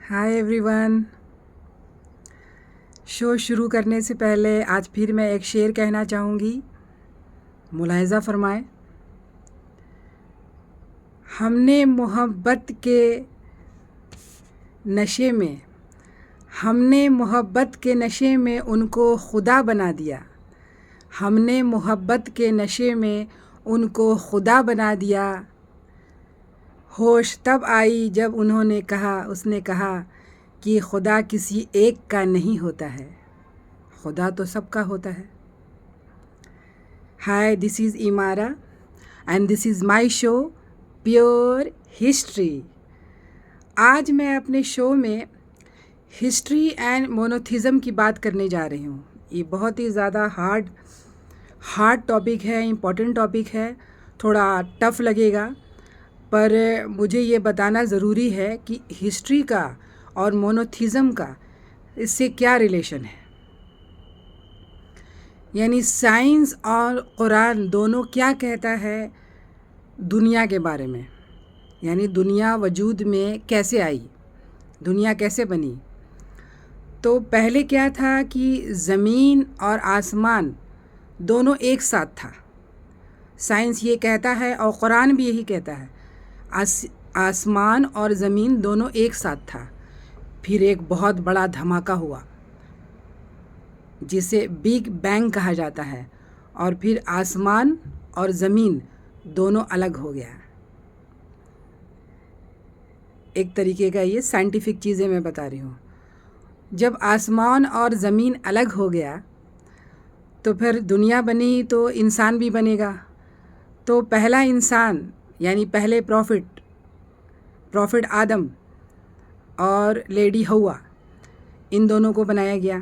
Hi everyone. Show शुरू करने से पहले आज फिर मैं एक शेर कहना चाहूँगी, मुलाहिज़ा फरमाएं। हमने मोहब्बत के नशे में हमने मोहब्बत के नशे में उनको खुदा बना दिया। हमने मोहब्बत के नशे में उनको खुदा बना दिया। होश तब आई जब उसने कहा कि खुदा किसी एक का नहीं होता है, खुदा तो सबका होता है। Hi, this is Imara and this is my show pure history. आज मैं अपने शो में हिस्ट्री एंड मोनोथिज़म की बात करने जा रही हूँ। ये बहुत ही ज़्यादा हार्ड टॉपिक है, इम्पॉर्टेंट टॉपिक है, थोड़ा टफ़ लगेगा, पर मुझे ये बताना ज़रूरी है कि हिस्ट्री का और मोनोथिज़म का इससे क्या रिलेशन है, यानी साइंस और कुरान दोनों क्या कहता है दुनिया के बारे में, यानी दुनिया वजूद में कैसे आई, दुनिया कैसे बनी। तो पहले क्या था कि ज़मीन और आसमान दोनों एक साथ था। साइंस ये कहता है और कुरान भी यही कहता है, आसमान और ज़मीन दोनों एक साथ था। फिर एक बहुत बड़ा धमाका हुआ जिसे बिग बैंग कहा जाता है, और फिर आसमान और ज़मीन दोनों अलग हो गया। एक तरीके का ये साइंटिफिक चीज़ें मैं बता रही हूँ। जब आसमान और ज़मीन अलग हो गया तो फिर दुनिया बनी, तो इंसान भी बनेगा। तो पहला इंसान यानी पहले प्रॉफिट आदम और लेडी हवा, इन दोनों को बनाया गया।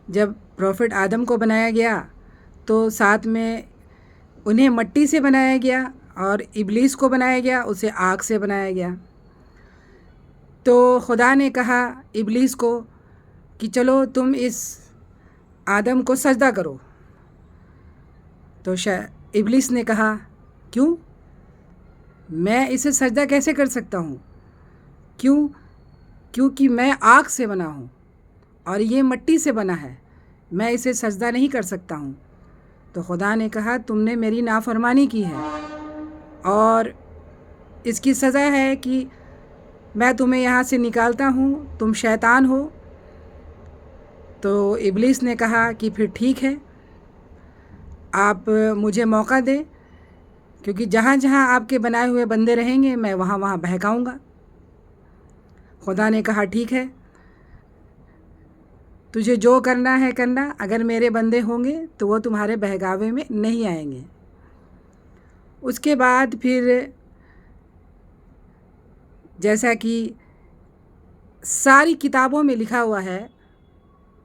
जब प्रॉफिट आदम को बनाया गया तो साथ में उन्हें मट्टी से बनाया गया, और इब्लीस को बनाया गया, उसे आग से बनाया गया। तो खुदा ने कहा इब्लीस को कि चलो तुम इस आदम को सजदा करो। तो इब्लीस ने कहा क्यों, मैं इसे सजदा कैसे कर सकता हूँ, क्योंकि मैं आग से बना हूँ और ये मट्टी से बना है, मैं इसे सजदा नहीं कर सकता हूँ। तो खुदा ने कहा तुमने मेरी नाफरमानी की है और इसकी सज़ा है कि मैं तुम्हें यहाँ से निकालता हूँ, तुम शैतान हो। तो इब्लीस ने कहा कि फिर ठीक है, आप मुझे मौका दें, क्योंकि जहाँ जहाँ आपके बनाए हुए बंदे रहेंगे मैं वहाँ वहाँ बहकाऊँगा। खुदा ने कहा ठीक है, तुझे जो करना है करना, अगर मेरे बंदे होंगे तो वो तुम्हारे बहकावे में नहीं आएंगे। उसके बाद फिर जैसा कि सारी किताबों में लिखा हुआ है,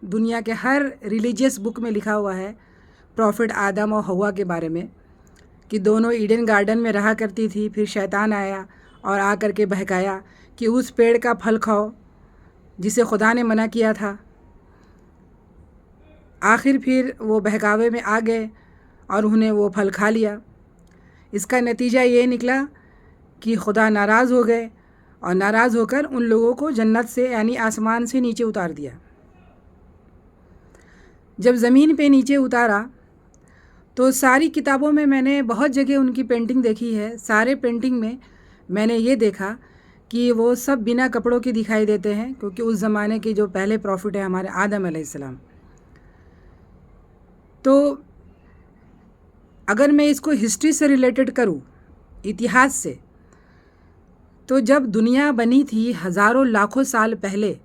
दुनिया के हर रिलीजियस बुक में लिखा हुआ है प्रॉफिट आदम और हवा के बारे में, कि दोनों ईडन गार्डन में रहा करती थी। फिर शैतान आया और आकर के बहकाया कि उस पेड़ का फल खाओ जिसे खुदा ने मना किया था। आखिर फिर वो बहकावे में आ गए और उन्हें वो फल खा लिया। इसका नतीजा ये निकला कि खुदा नाराज़ हो गए और नाराज़ होकर उन लोगों को जन्नत से यानी आसमान से नीचे उतार दिया। जब ज़मीन पे नीचे उतारा तो सारी किताबों में मैंने बहुत जगह उनकी पेंटिंग देखी है। सारे पेंटिंग में मैंने ये देखा कि वो सब बिना कपड़ों के दिखाई देते हैं, क्योंकि उस ज़माने के जो पहले प्रॉफिट है हमारे आदम अलैहिस्सलाम। तो अगर मैं इसको हिस्ट्री से रिलेटेड करूं, इतिहास से, तो जब दुनिया बनी थी हज़ारों लाखों साल पहले,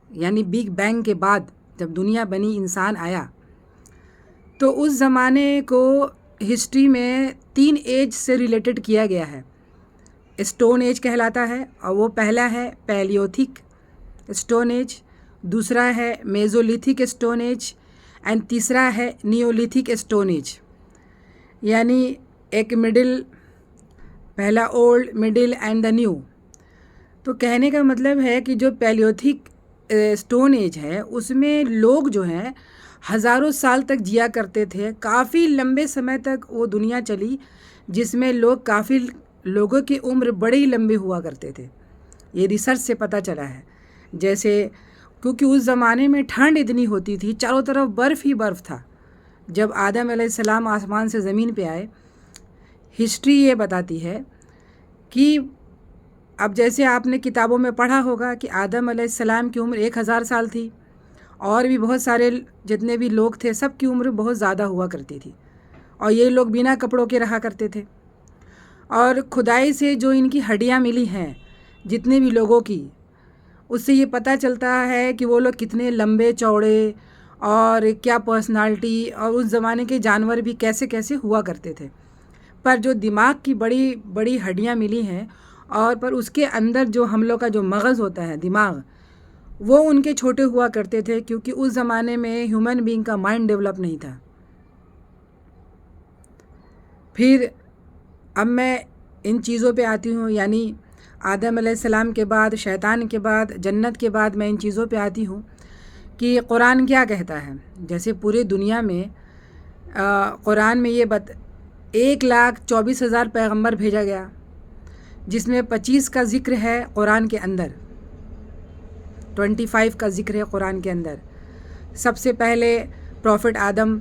यानी बिग बैंग के बाद जब दुनिया बनी, इंसान आया, तो उस ज़माने को हिस्ट्री में 3 एज से रिलेटेड किया गया है। स्टोन एज कहलाता है, और वो पहला है पैलियोथिक स्टोन एज, दूसरा है मेज़ोलिथिक स्टोन एज, एंड तीसरा है नियोलिथिक स्टोन एज। यानी एक मिडिल, पहला old, middle and the new. तो कहने का मतलब है कि जो पैलियोथिक स्टोन एज है उसमें लोग जो हैं हज़ारों साल तक जिया करते थे। काफ़ी लंबे समय तक वो दुनिया चली जिसमें लोगों की उम्र बड़ी लंबी हुआ करते थे। ये रिसर्च से पता चला है। जैसे क्योंकि उस ज़माने में ठंड इतनी होती थी, चारों तरफ बर्फ़ ही बर्फ़ था। जब आदम अलैहिस्सलाम आसमान से ज़मीन पे आए, हिस्ट्री ये बताती है कि अब जैसे आपने किताबों में पढ़ा होगा कि आदम अलैहिस्सलाम की उम्र 1000 साल थी, और भी बहुत सारे जितने भी लोग थे सब की उम्र बहुत ज़्यादा हुआ करती थी, और ये लोग बिना कपड़ों के रहा करते थे। और खुदाई से जो इनकी हड्डियाँ मिली हैं जितने भी लोगों की, उससे ये पता चलता है कि वो लोग कितने लंबे चौड़े और क्या पर्सनालिटी, और उस ज़माने के जानवर भी कैसे कैसे हुआ करते थे। पर जो दिमाग की बड़ी बड़ी हड्डियाँ मिली हैं, और पर उसके अंदर जो हम लोग का जो मगज़ होता है, दिमाग, वो उनके छोटे हुआ करते थे, क्योंकि उस ज़माने में ह्यूमन बीइंग का माइंड डेवलप नहीं था। फिर अब मैं इन चीज़ों पे आती हूँ, यानी आदम अलैहिस्सलाम के बाद, शैतान के बाद, जन्नत के बाद मैं इन चीज़ों पे आती हूँ कि कुरान क्या कहता है। जैसे पूरे दुनिया में कुरान में ये 1,24,000 पैगंबर भेजा गया, जिसमें 25 का ज़िक्र है कुरान के अंदर, 25 का ज़िक्र है कुरान के अंदर। सबसे पहले प्रॉफिट आदम,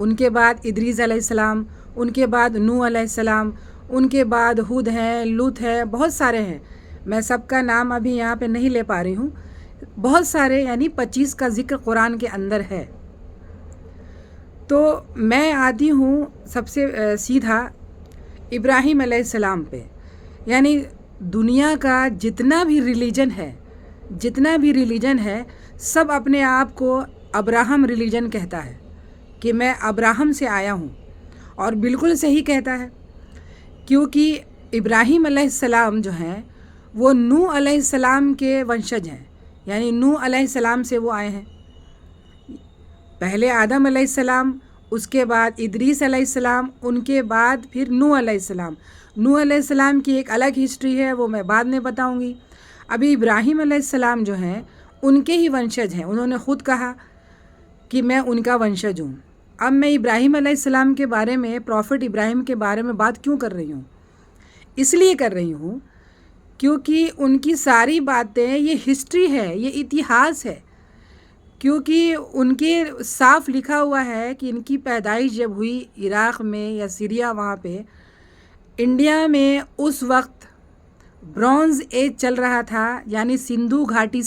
उनके बाद इदरीस अलैहिस्सलाम, उनके बाद नूह अलैहिस्सलाम, उनके बाद हुद हैं, लूत है, बहुत सारे हैं। मैं सबका नाम अभी यहाँ पे नहीं ले पा रही हूँ, बहुत सारे, यानी 25 का ज़िक्र कुरान के अंदर है। तो मैं आती हूँ सबसे सीधा इब्राहीम अलैहिस्सलाम पे। यानी दुनिया का जितना भी रिलीजन है सब अपने आप को अब्राहम रिलीजन कहता है कि मैं अब्राहम से आया हूँ, और बिल्कुल सही कहता है, क्योंकि इब्राहीम अलैहिस्सलाम जो हैं वो नूह अलैहिस्सलाम के वंशज हैं, यानी नूह अलैहिस्सलाम से वो आए हैं। पहले आदम अलैहिस्सलाम, उसके बाद इदरीस अलैहिस्सलाम, उनके बाद फिर नूह अलैहिस्सलाम। नूह अलैहिस्सलाम की एक अलग हिस्ट्री है, वो मैं बाद में बताऊंगी। अभी इब्राहीम अलैहिस्सलाम जो हैं उनके ही वंशज हैं, उन्होंने ख़ुद कहा कि मैं उनका वंशज हूँ। अब मैं इब्राहीम अलैहिस्सलाम के बारे में, प्रॉफिट इब्राहीम के बारे में बात क्यों कर रही हूँ? इसलिए कर रही हूँ क्योंकि उनकी सारी बातें, ये हिस्ट्री है, ये इतिहास है। क्योंकि उनके साफ लिखा हुआ है कि इनकी पैदाइश जब हुई इराक़ में या सीरिया, वहाँ पे इंडिया में उस वक्त ब्रॉन्ज़ एज चल रहा था, यानी सिंधु घाटी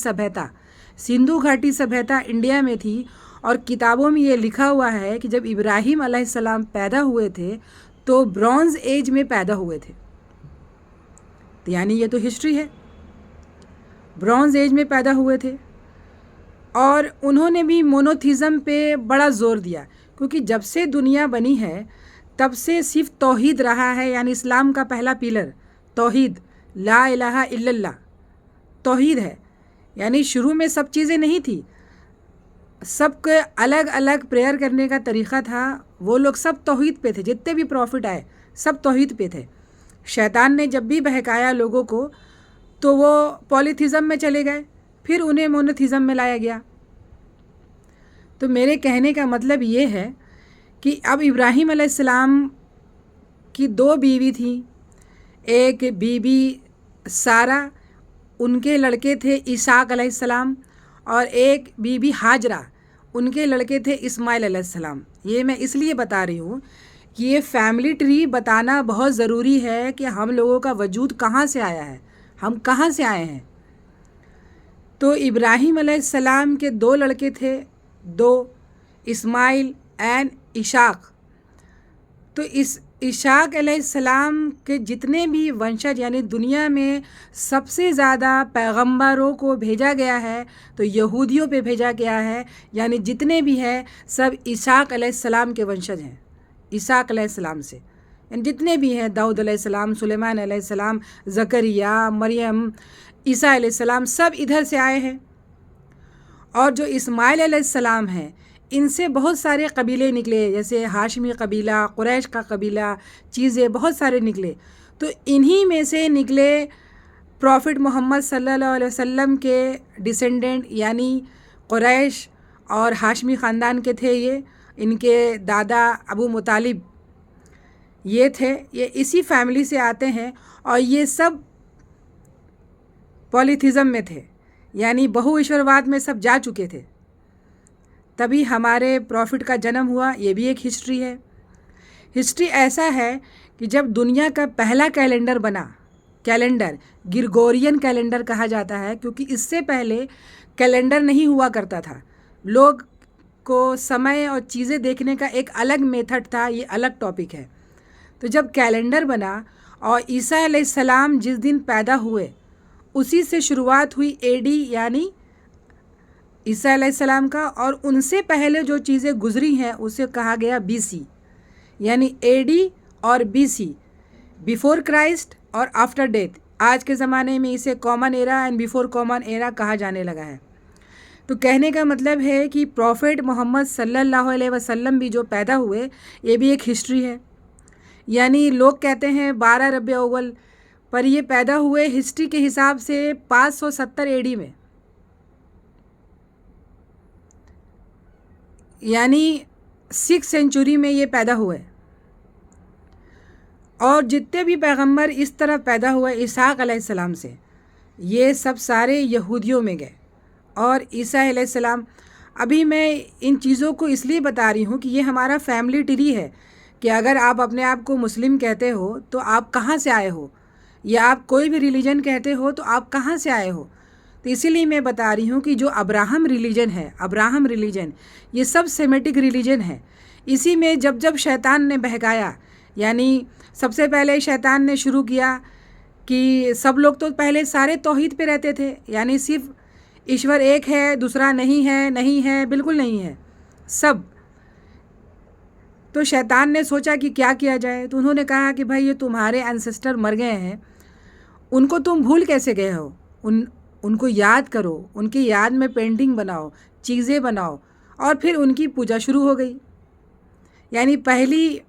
सभ्यता इंडिया में थी। और किताबों में ये लिखा हुआ है कि जब इब्राहीम अलैहिस्सलाम पैदा हुए थे तो ब्रॉन्ज़ एज में पैदा हुए थे। तो यानी ये तो हिस्ट्री है, ब्रॉन्ज़ एज में पैदा हुए थे। और उन्होंने भी मोनोथिज़म पे बड़ा ज़ोर दिया, क्योंकि जब से दुनिया बनी है तब से सिर्फ तौहीद रहा है, यानी इस्लाम का पहला पिलर तौहीद, ला इलाहा इल्लल्लाह, तौहीद है। यानी शुरू में सब चीज़ें नहीं थी, सबके अलग अलग प्रेयर करने का तरीक़ा था। वो लोग सब तौहीद पे थे, जितने भी प्रॉफिट आए सब तौहीद पे थे। शैतान ने जब भी बहकाया लोगों को तो वो पॉलीथिज़म में चले गए, फिर उन्हें मोनोथिज़म में लाया गया। तो मेरे कहने का मतलब ये है कि अब इब्राहीम अलैहिस्सलाम की 2 बीवी थी, एक बीबी सारा, उनके लड़के थे इसाक अलैहिस्सलाम, और एक बीबी हाजरा, उनके लड़के थे इस्माइल अलैहिस्सलाम। ये मैं इसलिए बता रही हूँ कि ये फैमिली ट्री बताना बहुत ज़रूरी है कि हम लोगों का वजूद कहाँ से आया है, हम कहाँ से आए हैं। तो इब्राहीम अलैहिस्सलाम के 2 लड़के थे, 2, इस्माइल एंड इशाक। तो इस इशाक अलैहिस्सलाम के जितने भी वंशज, यानी दुनिया में सबसे ज़्यादा पैगंबरों को भेजा गया है तो यहूदियों पे भेजा गया है, यानी जितने भी हैं सब इशाक अलैहिस्सलाम के वंशज हैं। इसाक अलैहिस्सलाम से यानी जितने भी हैं, दाऊद अलैहिस्सलाम, सुलेमान अलैहिस्सलाम, ज़करिया, मरियम, ईसा अलैहिस्सलाम, सब इधर से आए हैं। और जो इस्माइल अलैहिस्सलाम हैं, इनसे बहुत सारे कबीले निकले, जैसे हाशमी कबीला, कुरैश का कबीला, चीज़ें बहुत सारे निकले। तो इन्हीं में से निकले प्रॉफिट मोहम्मद सल्लल्लाहु अलैहि वसल्लम के डिसेंडेंट, यानी कुरैश और हाशमी ख़ानदान के थे ये। इनके दादा अबू मुतालिब ये थे, ये इसी फैमिली से आते हैं। और ये सब पॉलीथिज़म में थे, यानी बहुईश्वरवाद में सब जा चुके थे। तभी हमारे प्रॉफिट का जन्म हुआ, ये भी एक हिस्ट्री है। हिस्ट्री ऐसा है कि जब दुनिया का पहला कैलेंडर बना, कैलेंडर ग्रिगोरियन कैलेंडर कहा जाता है, क्योंकि इससे पहले कैलेंडर नहीं हुआ करता था। लोग को समय और चीज़ें देखने का एक अलग मेथड था, ये अलग टॉपिक है। तो जब कैलेंडर बना और ईसा अलैहिस्सलाम जिस दिन पैदा हुए उसी से शुरुआत हुई एडी यानी ईसा अलैहिस्सलाम का, और उनसे पहले जो चीज़ें गुजरी हैं उसे कहा गया बीसी, यानी एडी और बीसी, बिफोर क्राइस्ट और आफ्टर डेथ। आज के ज़माने में इसे common era and before common era कहा जाने लगा है। तो कहने का मतलब है कि प्रॉफिट मोहम्मद सल्लल्लाहु अलैहि वसल्लम भी जो पैदा हुए, ये भी एक हिस्ट्री है। यानी लोग कहते हैं 12 रबीउल अव्वल, पर ये पैदा हुए हिस्ट्री के हिसाब से 570 एडी में, यानी 6th सेंचुरी में ये पैदा हुए। और जितने भी पैगंबर इस तरह पैदा हुए इसहाक अलैहिस्सलाम से, ये सब सारे यहूदियों में गए। और ईसा अलैहिस्सलाम, अभी मैं इन चीज़ों को इसलिए बता रही हूँ कि ये हमारा फैमिली ट्री है, कि अगर आप अपने आप को मुस्लिम कहते हो तो आप कहाँ से आए हो, या आप कोई भी रिलीजन कहते हो तो आप कहाँ से आए हो। तो इसीलिए मैं बता रही हूँ कि जो अब्राहम रिलीजन है, अब्राहम रिलीजन, ये सब सेमेटिक रिलीजन है। इसी में जब जब शैतान ने बहकाया, यानी सबसे पहले शैतान ने शुरू किया कि सब लोग तो पहले सारे तौहीद पे रहते थे, यानी सिर्फ ईश्वर एक है, दूसरा नहीं है, नहीं है, बिल्कुल नहीं है सब। तो शैतान ने सोचा कि क्या किया जाए, तो उन्होंने कहा कि भाई ये तुम्हारे एंसेस्टर मर गए हैं, उनको तुम भूल कैसे गए हो, उनको याद करो, उनकी याद में पेंटिंग बनाओ, चीज़ें बनाओ, और फिर उनकी पूजा शुरू हो गई। यानी पहली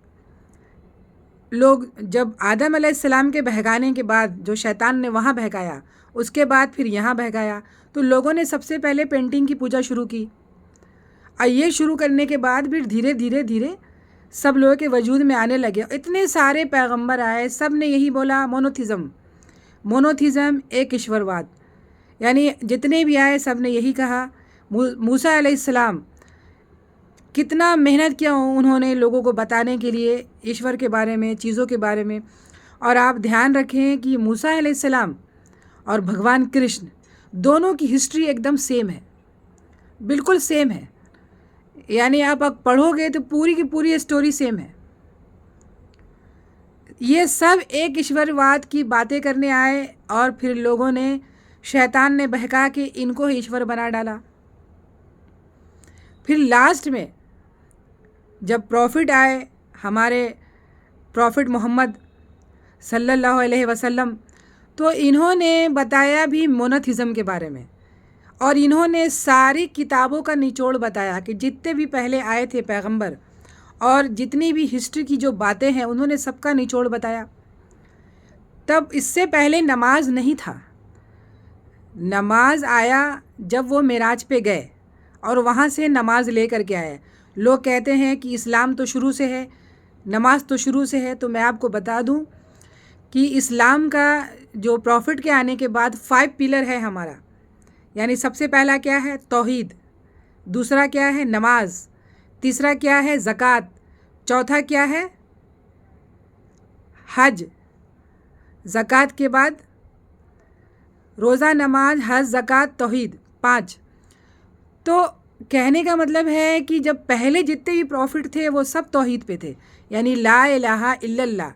लोग जब आदम अलैहिस्सलाम के बहकाने के बाद, जो शैतान ने वहाँ बहकाया, उसके बाद फिर यहाँ बहकाया, तो लोगों ने सबसे पहले पेंटिंग की पूजा शुरू की। और ये शुरू करने के बाद फिर धीरे धीरे धीरे सब लोगों के वजूद में आने लगे। इतने सारे पैगंबर आए, सब ने यही बोला मोनोथिज़म, मोनोथिज़म, एक ईश्वरवाद। यानी जितने भी आए सब ने यही कहा। मूसा अलैहिस्सलाम कितना मेहनत किया उन्होंने लोगों को बताने के लिए ईश्वर के बारे में, चीज़ों के बारे में। और आप ध्यान रखें कि मूसा अलैहिस्सलाम और भगवान कृष्ण दोनों की हिस्ट्री एकदम सेम है, बिल्कुल सेम है। यानी आप पढ़ोगे तो पूरी की पूरी स्टोरी सेम है। ये सब एक ईश्वरवाद की बातें करने आए, और फिर लोगों ने, शैतान ने बहका के इनको ही ईश्वर बना डाला। फिर लास्ट में जब प्रॉफिट आए, हमारे प्रॉफिट मोहम्मद सल्लल्लाहु अलैहि वसल्लम, तो इन्होंने बताया भी मोनोथिज़म के बारे में, और इन्होंने सारी किताबों का निचोड़ बताया कि जितने भी पहले आए थे पैगंबर और जितनी भी हिस्ट्री की जो बातें हैं उन्होंने सबका निचोड़ बताया। तब इससे पहले नमाज नहीं था। नमाज आया जब वो मेराज पे गए और वहाँ से नमाज ले कर के आए। लोग कहते हैं कि इस्लाम तो शुरू से है, नमाज तो शुरू से है। तो मैं आपको बता दूं कि इस्लाम का जो प्रॉफिट के आने के बाद 5 पिलर है हमारा। यानी सबसे पहला क्या है? तौहीद। दूसरा क्या है? नमाज। तीसरा क्या है? ज़कात। चौथा क्या है? हज। ज़कात के बाद रोज़ा, नमाज, हज, ज़कात, तौहीद, 5। तो कहने का मतलब है कि जब पहले जितने भी प्रॉफिट थे वो सब तौहीद पे थे, यानी ला इलाहा इल्लल्लाह।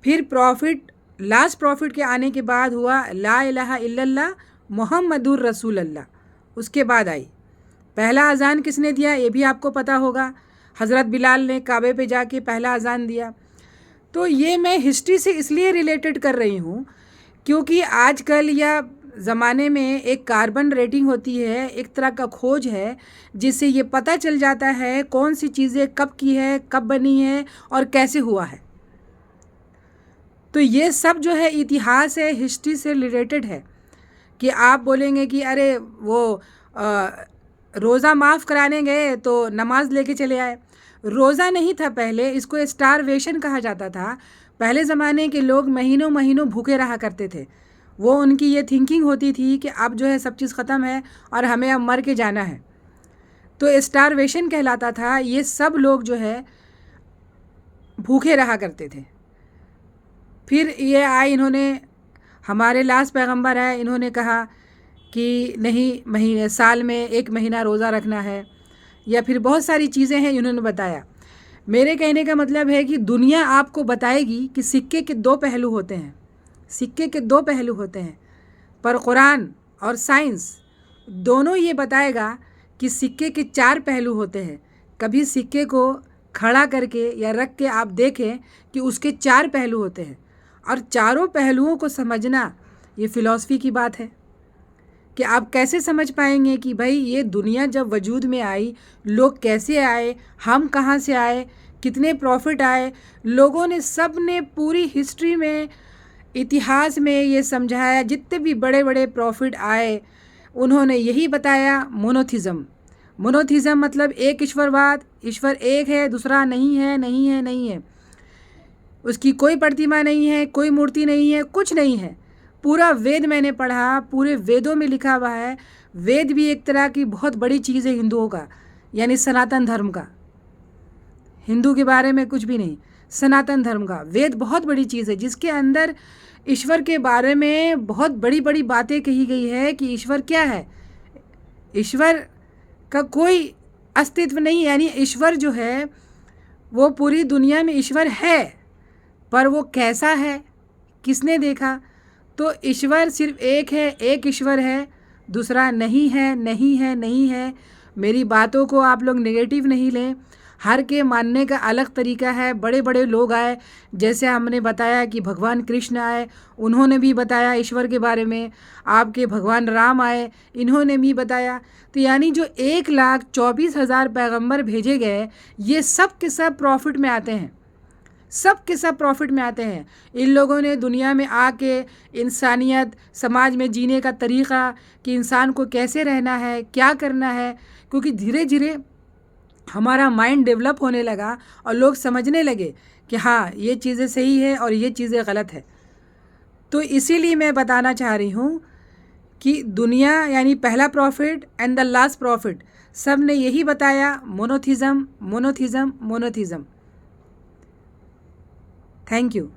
फिर प्रॉफिट, लास्ट प्रॉफिट के आने के बाद हुआ ला इलाहा इल्लल्लाह मुहम्मदुर रसूलुल्लाह। उसके बाद आई पहला अज़ान। किसने दिया ये भी आपको पता होगा, हज़रत बिलाल ने काबे पे जाके पहला अज़ान दिया। तो ये मैं हिस्ट्री से इसलिए रिलेटेड कर रही हूँ क्योंकि आजकल या ज़माने में एक कार्बन रेटिंग होती है, एक तरह का खोज है जिससे ये पता चल जाता है कौन सी चीज़ें कब की है, कब बनी है और कैसे हुआ है। तो ये सब जो है इतिहास है, हिस्ट्री से रिलेटेड है। कि आप बोलेंगे कि अरे वो रोज़ा माफ़ कराने गए तो नमाज लेके चले आए। रोज़ा नहीं था पहले, इसको स्टारवेशन कहा जाता था। पहले ज़माने के लोग महीनों महीनों भूखे रहा करते थे, वो उनकी ये थिंकिंग होती थी कि अब जो है सब चीज़ ख़त्म है और हमें अब मर के जाना है। तो स्टारवेशन कहलाता था। ये सब लोग जो है भूखे रहा करते थे। फिर ये आए, इन्होंने, हमारे लास्ट पैगंबर है, इन्होंने कहा कि नहीं, महीने साल में 1 महीना रोज़ा रखना है, या फिर बहुत सारी चीज़ें हैं इन्होंने बताया। मेरे कहने का मतलब है कि दुनिया आपको बताएगी कि सिक्के के 2 पहलू होते हैं, सिक्के के 2 पहलू होते हैं, पर कुरान और साइंस दोनों ये बताएगा कि सिक्के के 4 पहलू होते हैं। कभी सिक्के को खड़ा करके या रख के आप देखें कि उसके 4 पहलू होते हैं, और चारों पहलुओं को समझना ये फ़िलॉसफ़ी की बात है कि आप कैसे समझ पाएंगे कि भाई ये दुनिया जब वजूद में आई, लोग कैसे आए, हम कहाँ से आए, कितने प्रॉफिट आए। लोगों ने, सब ने पूरी हिस्ट्री में, इतिहास में ये समझाया, जितने भी बड़े बड़े प्रॉफिट आए उन्होंने यही बताया, मोनोथिज़म। मोनोथिज़म मतलब एक ईश्वरवाद, ईश्वर एक है, दूसरा नहीं है, नहीं है, नहीं है, उसकी कोई प्रतिमा नहीं है, कोई मूर्ति नहीं है, कुछ नहीं है। पूरा वेद मैंने पढ़ा, पूरे वेदों में लिखा हुआ है। वेद भी एक तरह की बहुत बड़ी चीज़ है हिंदुओं का, यानी सनातन धर्म का। हिंदू के बारे में कुछ भी नहीं, सनातन धर्म का वेद बहुत बड़ी चीज़ है, जिसके अंदर ईश्वर के बारे में बहुत बड़ी बड़ी बातें कही गई है कि ईश्वर क्या है। ईश्वर का कोई अस्तित्व नहीं, यानी ईश्वर जो है वो पूरी दुनिया में ईश्वर है, पर वो कैसा है, किसने देखा। तो ईश्वर सिर्फ एक है, एक ईश्वर है, दूसरा नहीं है, नहीं है, नहीं है। मेरी बातों को आप लोग नेगेटिव नहीं लें, हर के मानने का अलग तरीका है। बड़े बड़े लोग आए, जैसे हमने बताया कि भगवान कृष्ण आए, उन्होंने भी बताया ईश्वर के बारे में। आपके भगवान राम आए, इन्होंने भी बताया। तो यानी जो 1,24,000 पैगंबर भेजे गए, ये सब के सब प्रॉफिट में आते हैं, सब के सब प्रॉफिट में आते हैं। इन लोगों ने दुनिया में आके इंसानियत, समाज में जीने का तरीक़ा, कि इंसान को कैसे रहना है, क्या करना है, क्योंकि धीरे धीरे हमारा माइंड डेवलप होने लगा और लोग समझने लगे कि हाँ, ये चीज़ें सही है और ये चीज़ें गलत है। तो इसीलिए मैं बताना चाह रही हूँ कि दुनिया, यानी पहला profit and the last profit, सब ने यही बताया, मोनोथिज़म, मोनोथिज़म, मोनोथिज़म। Thank you.